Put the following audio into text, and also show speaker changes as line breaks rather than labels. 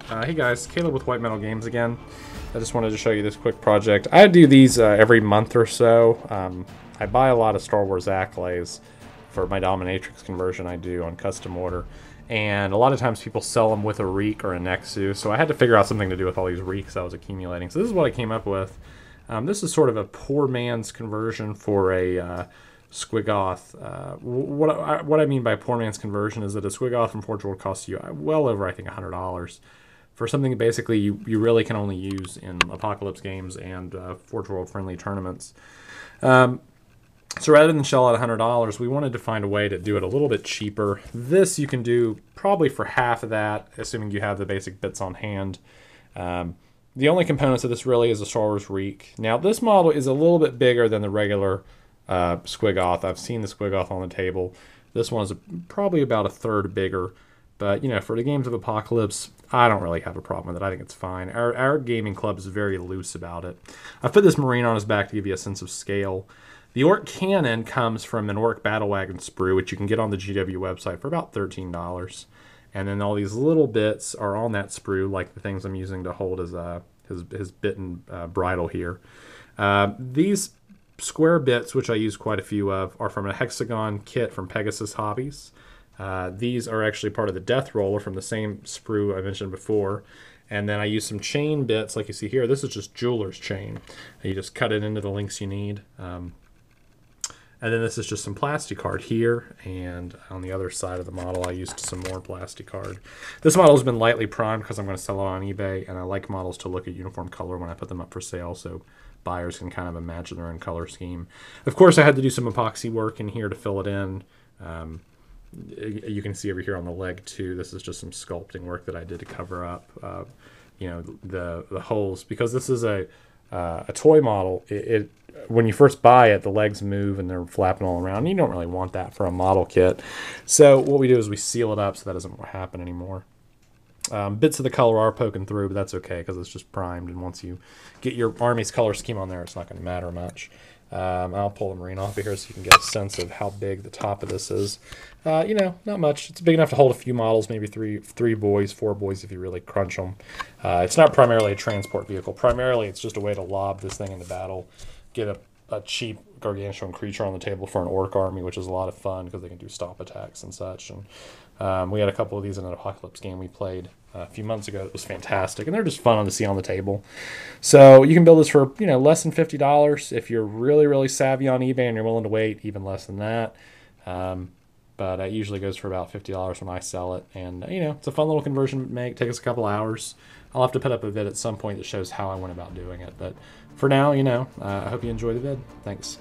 Hey guys, Caleb with White Metal Games again. I just wanted to show you this quick project. I do these every month or so. I buy a lot of Star Wars Accolades for my Dominatrix conversion I do on custom order. And a lot of times people sell them with a Reek or a Nexu, so I had to figure out something to do with all these Reeks I was accumulating. So this is what I came up with. This is sort of a poor man's conversion for a Squiggoth. What I mean by poor man's conversion is that a Squiggoth from Forge World costs you well over, I think, $100 for something that basically you really can only use in Apocalypse games and Forge World friendly tournaments. So rather than shell out $100, we wanted to find a way to do it a little bit cheaper. This you can do probably for half of that, assuming you have the basic bits on hand. The only components of this really is a Star Wars Reek. Now this model is a little bit bigger than the regular Squiggoth. I've seen the Squiggoth on the table. This one's probably about a third bigger. But, you know, for the games of Apocalypse, I don't really have a problem with it. I think it's fine. Our gaming club is very loose about it. I've put this Marine on his back to give you a sense of scale. The Orc Cannon comes from an Orc Battle Wagon sprue, which you can get on the GW website for about $13. And then all these little bits are on that sprue, like the things I'm using to hold his bitten bridle here. These square bits, which I use quite a few of, are from a hexagon kit from Pegasus Hobbies. These are actually part of the Death Roller from the same sprue I mentioned before. And then I use some chain bits like you see here. This is just jeweler's chain. You just cut it into the lengths you need. And then this is just some plasticard here, and on the other side of the model I used some more plasticard. This model has been lightly primed because I'm going to sell it on eBay, and I like models to look at uniform color when I put them up for sale so buyers can kind of imagine their own color scheme. Of course I had to do some epoxy work in here to fill it in. You can see over here on the leg too, this is just some sculpting work that I did to cover up you know, the holes, because this is a toy model. When you first buy it, the legs move and they're flapping all around. You don't really want that for a model kit. So what we do is we seal it up so that doesn't happen anymore. Bits of the color are poking through, but that's okay because it's just primed, and once you get your Army's color scheme on there, it's not going to matter much. I'll pull the Marine off of here so you can get a sense of how big the top of this is. You know, not much. It's big enough to hold a few models, maybe three boys, 4 boys if you really crunch them. It's not primarily a transport vehicle. Primarily, it's just a way to lob this thing into battle, get a cheap gargantuan creature on the table for an orc army, which is a lot of fun because they can do stop attacks and such. And we had a couple of these in an Apocalypse game we played a few months ago. It was fantastic, and they're just fun to see on the table. So you can build this for, you know, less than $50 if you're really savvy on eBay and you're willing to wait, even less than that. But it usually goes for about $50 when I sell it, and you know, it's a fun little conversion to make. Takes us a couple hours. I'll have to put up a vid at some point that shows how I went about doing it, but for now, you know, I hope you enjoy the vid. Thanks.